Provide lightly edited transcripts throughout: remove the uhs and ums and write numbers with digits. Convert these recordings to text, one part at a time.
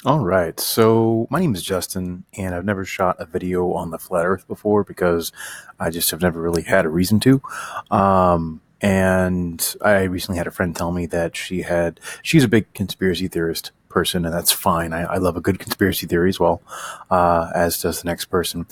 All right. So my name is Justin, and I've never shot a video on the flat Earth before because I just have never really had a reason to. And I recently had a friend tell me that she's a big conspiracy theorist person, and that's fine. I love a good conspiracy theory as well, as does the next person.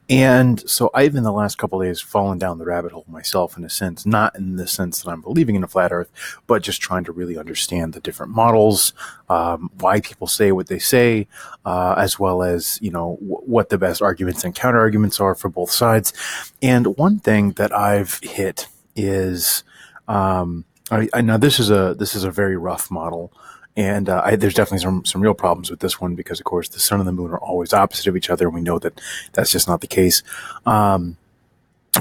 And so I've in the last couple of days fallen down the rabbit hole myself in a sense, not in the sense that I'm believing in a flat Earth, but just trying to really understand the different models, why people say what they say, as well as what the best arguments and counter arguments are for both sides. And one thing that I've hit is I know this is a very rough model. And there's definitely some real problems with this one because, of course, the sun and the moon are always opposite of each other, and we know that that's just not the case. Um,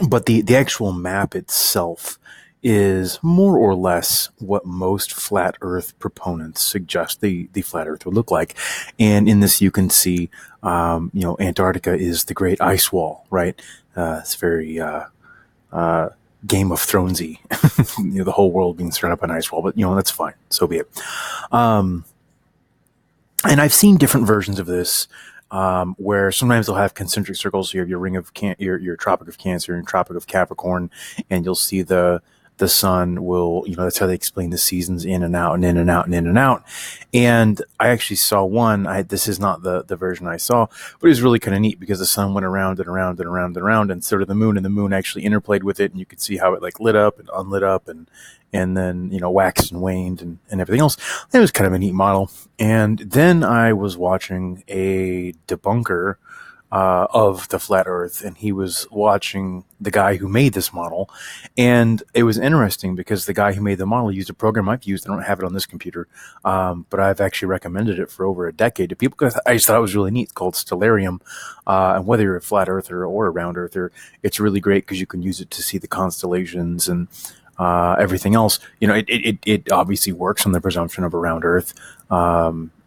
but the actual map itself is more or less what most flat Earth proponents suggest the flat Earth would look like. And in this, you can see, Antarctica is the great ice wall, right? It's very uh, Game of Thronesy, the whole world being surrounded by an ice wall. But that's fine. So be it. Um, and I've seen different versions of this, where sometimes they'll have concentric circles. So you have your ring of your Tropic of Cancer and Tropic of Capricorn, and you'll see the sun will, that's how they explain the seasons in and out and in and out and in and out. And I actually saw one. This is not the version I saw, but it was really kind of neat because the sun went around and around and around and around, and so did the moon, and the moon actually interplayed with it, and you could see how it like lit up and unlit up and then waxed and waned and everything else. It was kind of a neat model. And then I was watching a debunker of the flat Earth, and he was watching the guy who made this model. And it was interesting because the guy who made the model used a program I've used. I don't have it on this computer, but I've actually recommended it for over a decade to people because I just thought it was really neat. It's called Stellarium. And whether you're a flat earther or a round earther, it's really great because you can use it to see the constellations and everything else. It obviously works on the presumption of a round Earth,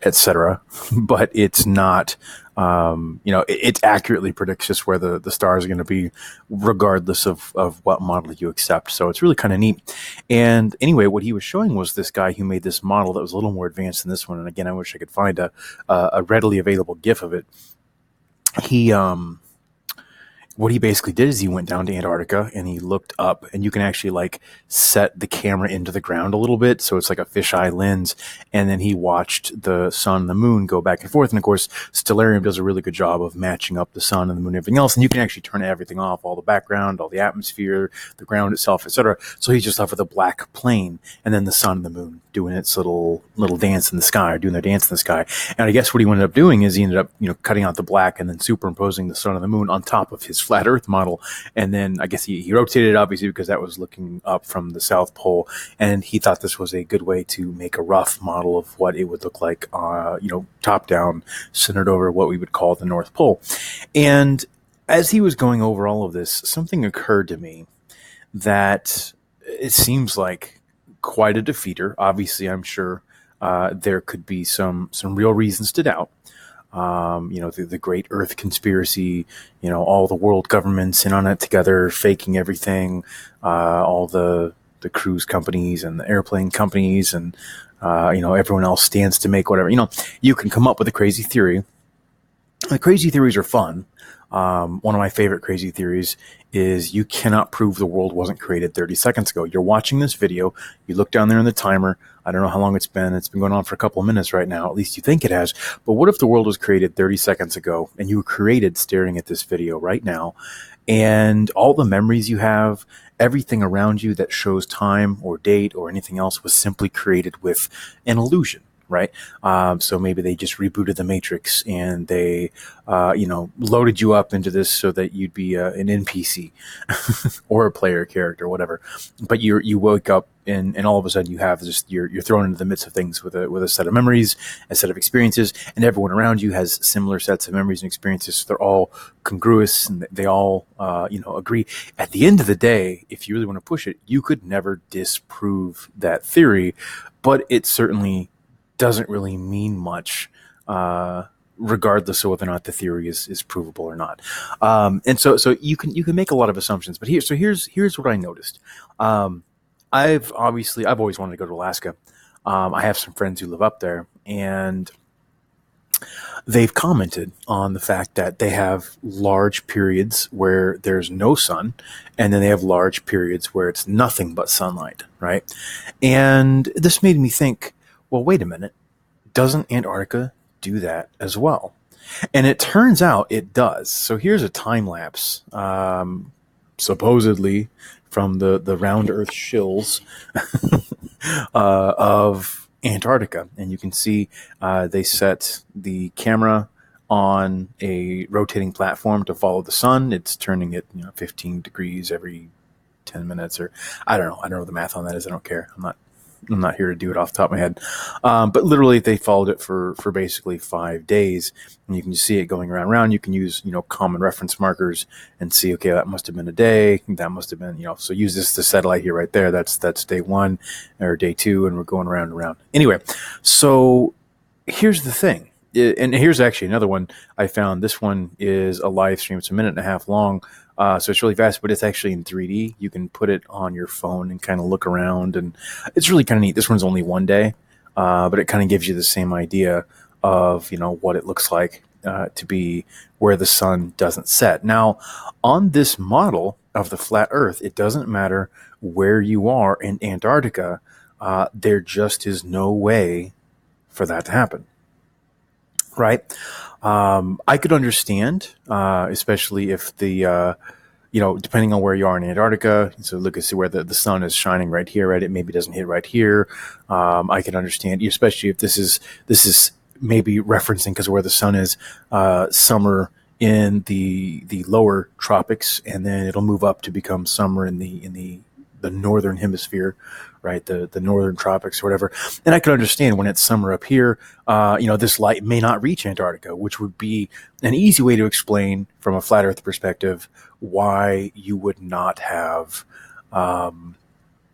etc. But it's not. It accurately predicts just where the stars are going to be, regardless of what model you accept. So it's really kind of neat. And anyway, what he was showing was this guy who made this model that was a little more advanced than this one. And again, I wish I could find a readily available GIF of it. He what he basically did is he went down to Antarctica and he looked up, and you can actually like set the camera into the ground a little bit. So it's like a fisheye lens. And then he watched the sun and the moon go back and forth. And of course, Stellarium does a really good job of matching up the sun and the moon and everything else. And you can actually turn everything off, all the background, all the atmosphere, the ground itself, etc. So he's just left with a black plane and then the sun and the moon doing its little dance in the sky, or doing their dance in the sky. And I guess what he ended up doing is he ended up, cutting out the black and then superimposing the sun and the moon on top of his flat Earth model. And then I guess he rotated it, obviously, because that was looking up from the South Pole. And he thought this was a good way to make a rough model of what it would look like, top down, centered over what we would call the North Pole. And as he was going over all of this, something occurred to me that it seems like quite a defeater. Obviously, I'm sure there could be some real reasons to doubt. The great Earth conspiracy, all the world governments in on it together, faking everything, all the cruise companies and the airplane companies, and everyone else stands to make whatever. You can come up with a crazy theory. The crazy theories are fun. One of my favorite crazy theories is you cannot prove the world wasn't created 30 seconds ago. You're watching this video. You look down there in the timer. I don't know how long it's been. It's been going on for a couple of minutes right now. At least you think it has. But what if the world was created 30 seconds ago and you were created staring at this video right now, and all the memories you have, everything around you that shows time or date or anything else was simply created with an illusion? Right. So maybe they just rebooted the Matrix and they, loaded you up into this so that you'd be an NPC or a player character, whatever. But you woke up and all of a sudden you have just you're thrown into the midst of things with a set of memories, a set of experiences, and everyone around you has similar sets of memories and experiences. So they're all congruous and they all agree. At the end of the day, if you really want to push it, you could never disprove that theory, but it certainly doesn't really mean much, regardless of whether or not the theory is provable or not. And so you can make a lot of assumptions, but here's what I noticed. I've always wanted to go to Alaska. I have some friends who live up there, and they've commented on the fact that they have large periods where there's no sun, and then they have large periods where it's nothing but sunlight, right? And this made me think, well, wait a minute, doesn't Antarctica do that as well? And it turns out it does. So here's a time lapse, supposedly from the round Earth shills of Antarctica, and you can see they set the camera on a rotating platform to follow the sun. It's turning it 15 degrees every 10 minutes, or I don't know. I don't know what the math on that is. I don't care. I'm not here to do it off the top of my head. But literally they followed it for basically 5 days, and you can see it going around. You can use, common reference markers and see, okay, that must have been a day. That must have been, so use the satellite here right there. That's day one or day two. And we're going around and around. Anyway, so here's the thing. And here's actually another one I found. This one is a live stream. It's a minute and a half long. So it's really fast, but it's actually in 3D. You can put it on your phone and kind of look around, and it's really kind of neat. This one's only 1 day, but it kind of gives you the same idea of, what it looks like to be where the sun doesn't set. Now, on this model of the flat Earth, it doesn't matter where you are in Antarctica. There just is no way for that to happen. Right. I could understand, especially if the, depending on where you are in Antarctica. So look and see where the sun is shining right here, right? It maybe doesn't hit right here. I can understand, especially if this is maybe referencing because where the sun is, summer in the lower tropics, and then it'll move up to become summer in the northern hemisphere, right? The northern tropics or whatever. And I can understand when it's summer up here, this light may not reach Antarctica, which would be an easy way to explain from a flat Earth perspective why you would not have,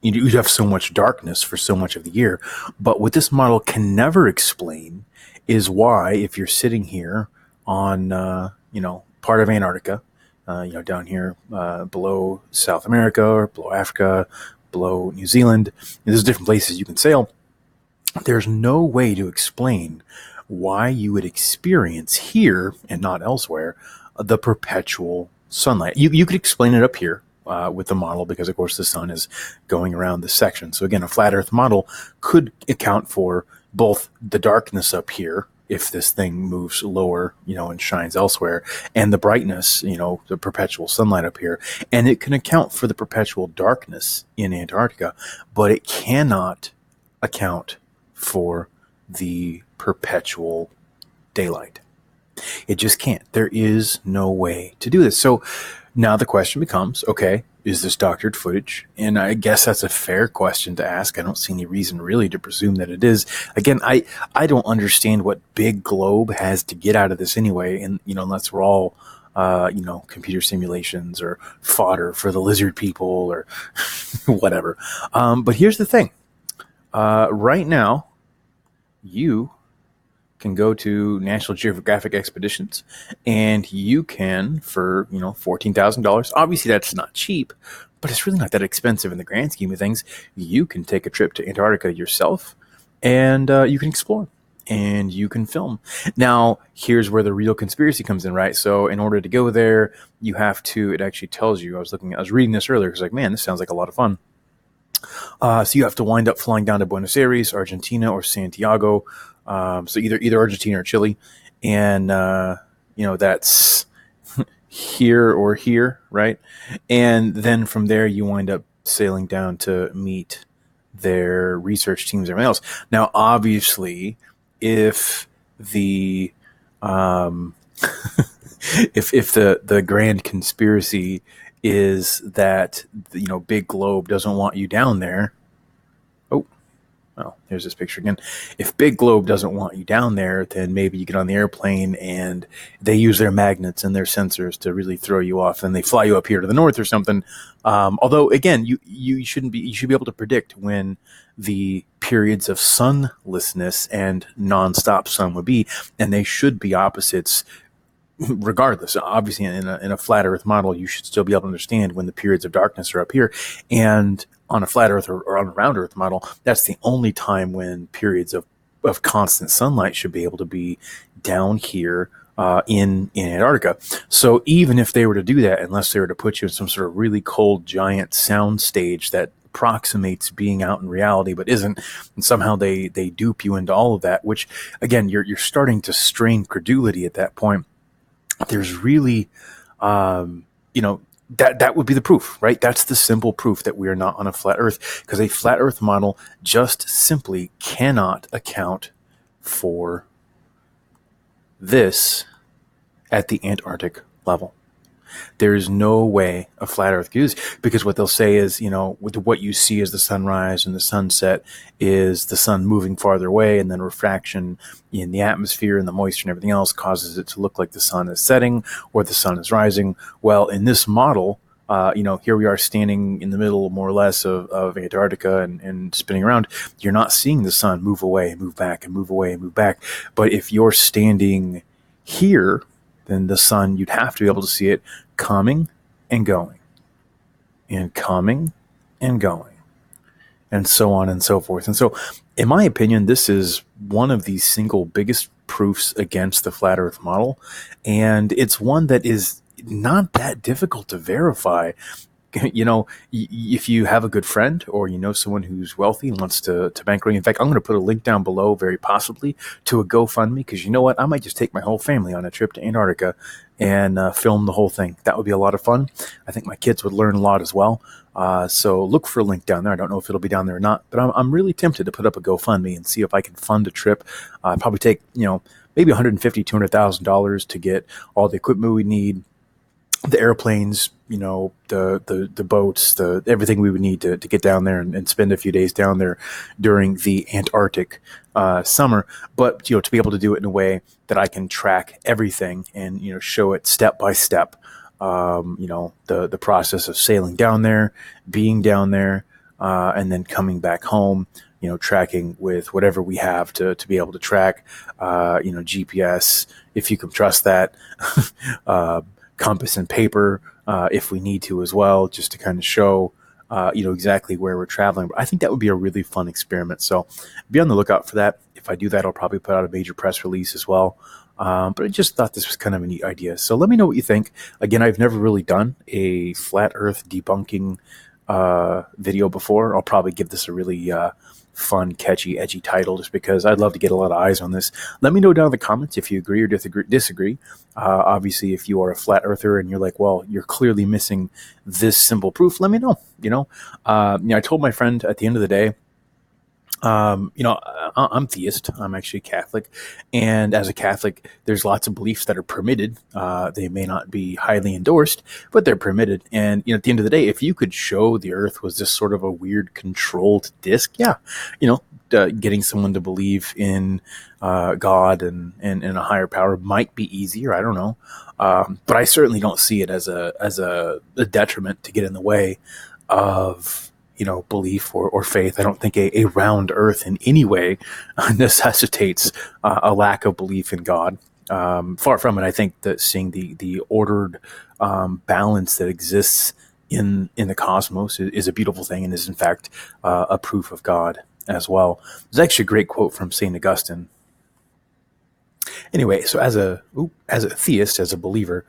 you'd have so much darkness for so much of the year. But what this model can never explain is why, if you're sitting here on, part of Antarctica, down here below South America or below Africa, below New Zealand. There's different places you can sail. There's no way to explain why you would experience here and not elsewhere the perpetual sunlight. You could explain it up here with the model because, of course, the sun is going around this section. So again, a flat Earth model could account for both the darkness up here, if this thing moves lower, and shines elsewhere, and the brightness, the perpetual sunlight up here. And it can account for the perpetual darkness in Antarctica, but it cannot account for the perpetual daylight. It just can't. There is no way to do this. So now the question becomes, okay, is this doctored footage? And I guess that's a fair question to ask. I don't see any reason really to presume that it is. Again, I don't understand what Big Globe has to get out of this anyway. And, unless we're all, computer simulations or fodder for the lizard people or whatever. But here's the thing. Right now, you can go to National Geographic Expeditions, and you can, for $14,000. Obviously, that's not cheap, but it's really not that expensive in the grand scheme of things. You can take a trip to Antarctica yourself, and you can explore, and you can film. Now, here's where the real conspiracy comes in, right? So, in order to go there, you have to. It actually tells you. I was reading this earlier. It's like, man, this sounds like a lot of fun. So you have to wind up flying down to Buenos Aires, Argentina, or Santiago. So either Argentina or Chile, and that's here or here, right? And then from there you wind up sailing down to meet their research teams, everything else. Now, obviously, if the if the grand conspiracy is that Big Globe doesn't want you down there. Well, here's this picture again. If Big Globe doesn't want you down there, then maybe you get on the airplane and they use their magnets and their sensors to really throw you off, and they fly you up here to the north or something. Although, again, you should be able to predict when the periods of sunlessness and nonstop sun would be, and they should be opposites. Regardless, obviously, in a flat Earth model, you should still be able to understand when the periods of darkness are up here. And on a flat Earth or on a round Earth model, that's the only time when periods of of constant sunlight should be able to be down here in Antarctica. So even if they were to do that, unless they were to put you in some sort of really cold giant sound stage that approximates being out in reality but isn't, and somehow they dupe you into all of that, which again you're starting to strain credulity at that point. There's really you know, that would be the proof, right? That's the simple proof that we are not on a flat earth, because a flat earth model just simply cannot account for this at the Antarctic level. There is no way a flat earth goes, because what they'll say is, with what you see as the sunrise and the sunset is the sun moving farther away, and then refraction in the atmosphere and the moisture and everything else causes it to look like the sun is setting or the sun is rising. Well, in this model, here we are standing in the middle, more or less, of Antarctica and spinning around. You're not seeing the sun move away and move back and move away and move back. But if you're standing here, then the sun, you'd have to be able to see it coming and going and coming and going and so on and so forth. And so, in my opinion, this is one of the single biggest proofs against the flat earth model. And it's one that is not that difficult to verify. If you have a good friend or someone who's wealthy and wants to bankroll you. In fact, I'm going to put a link down below, very possibly, to a GoFundMe, because you know what? I might just take my whole family on a trip to Antarctica and film the whole thing. That would be a lot of fun. I think my kids would learn a lot as well. So look for a link down there. I don't know if it'll be down there or not, but I'm really tempted to put up a GoFundMe and see if I can fund a trip. Probably take, maybe $150,000, $200,000 to get all the equipment we need, the airplanes, the boats, everything we would need to get down there and spend a few days down there during the Antarctic summer. But, to be able to do it in a way that I can track everything and, show it step by step, the process of sailing down there, being down there, and then coming back home, tracking with whatever we have to be able to track, GPS, if you can trust that, compass and paper, if we need to as well, just to kind of show, exactly where we're traveling. But I think that would be a really fun experiment. So be on the lookout for that. If I do that, I'll probably put out a major press release as well. But I just thought this was kind of a neat idea. So let me know what you think. Again, I've never really done a flat earth debunking video before. I'll probably give this a really fun, catchy, edgy title, just because I'd love to get a lot of eyes on this. Let me know down in the comments if you agree or disagree. Obviously, if you are a flat earther and you're like, well, you're clearly missing this simple proof, let me know. I told my friend at the end of the day, I'm theist. I'm actually Catholic. And as a Catholic, there's lots of beliefs that are permitted. They may not be highly endorsed, but they're permitted. And, at the end of the day, if you could show the earth was just sort of a weird controlled disc, getting someone to believe in God and a higher power might be easier. I don't know. But I certainly don't see it as a detriment to get in the way of belief or faith. I don't think a round earth in any way necessitates a lack of belief in God. Far from it. I think that seeing the ordered balance that exists in the cosmos is a beautiful thing, and is in fact a proof of God as well. There's actually a great quote from St. Augustine. Anyway, so as a theist, as a believer,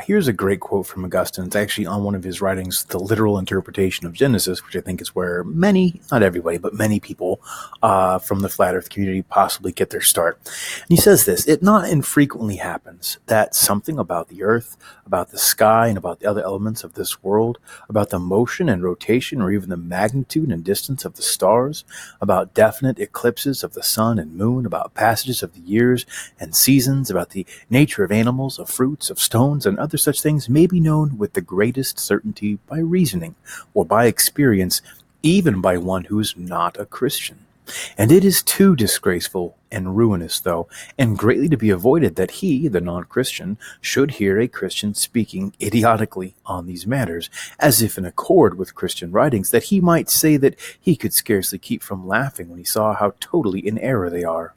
here's a great quote from Augustine. It's actually on one of his writings, The Literal Interpretation of Genesis, which I think is where many, not everybody, but many people from the flat earth community possibly get their start. And he says this: "It not infrequently happens that something about the earth, about the sky, and about the other elements of this world, about the motion and rotation, or even the magnitude and distance of the stars, about definite eclipses of the sun and moon, about passages of the years and seasons, about the nature of animals, of fruits, of stones, and other such things, may be known with the greatest certainty by reasoning, or by experience, even by one who is not a Christian. And it is too disgraceful and ruinous, though, and greatly to be avoided, that he, the non-Christian, should hear a Christian speaking idiotically on these matters, as if in accord with Christian writings, that he might say that he could scarcely keep from laughing when he saw how totally in error they are.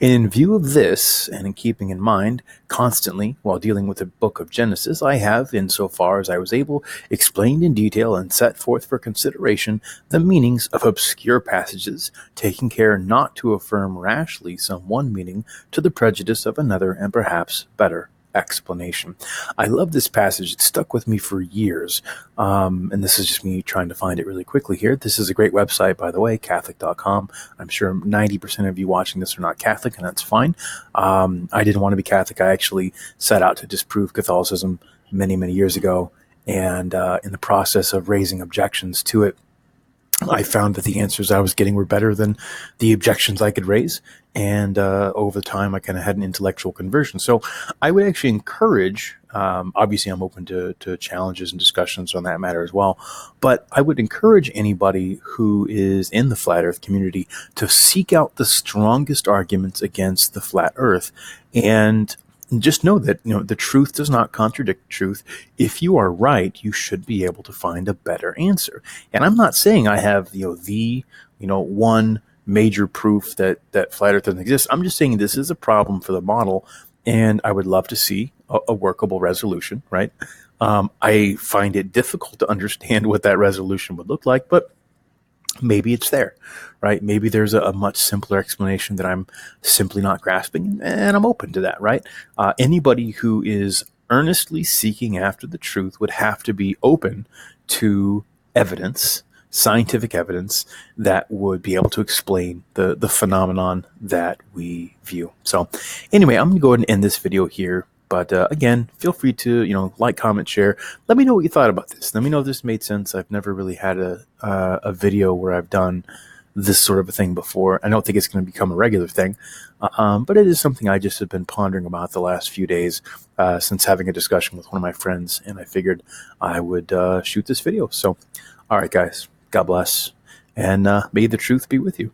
In view of this, and in keeping in mind constantly while dealing with the book of Genesis, I have, insofar as I was able, explained in detail and set forth for consideration the meanings of obscure passages, taking care not to affirm rashly some one meaning to the prejudice of another and perhaps better explanation. I love this passage. It stuck with me for years. And this is just me trying to find it really quickly here. This is a great website, by the way, Catholic.com. I'm sure 90% of you watching this are not Catholic, and that's fine. I didn't want to be Catholic. I actually set out to disprove Catholicism many, many years ago. And in the process of raising objections to it, I found that the answers I was getting were better than the objections I could raise. And over time, I kind of had an intellectual conversion. So I would actually encourage, obviously, I'm open to challenges and discussions on that matter as well. But I would encourage anybody who is in the flat earth community to seek out the strongest arguments against the flat earth. And just know that the truth does not contradict truth. If you are right, you should be able to find a better answer. And I'm not saying I have the one major proof that flat Earth doesn't exist. I'm just saying this is a problem for the model, and I would love to see a workable resolution. Right? I find it difficult to understand what that resolution would look like, but maybe it's there, right? Maybe there's a much simpler explanation that I'm simply not grasping, and I'm open to that, right? Anybody who is earnestly seeking after the truth would have to be open to evidence, scientific evidence, that would be able to explain the phenomenon that we view. So anyway, I'm going to go ahead and end this video here. But again, feel free to like, comment, share. Let me know what you thought about this. Let me know if this made sense. I've never really had a video where I've done this sort of a thing before. I don't think it's going to become a regular thing, but it is something I just have been pondering about the last few days since having a discussion with one of my friends, and I figured I would shoot this video. So, all right, guys, God bless, and may the truth be with you.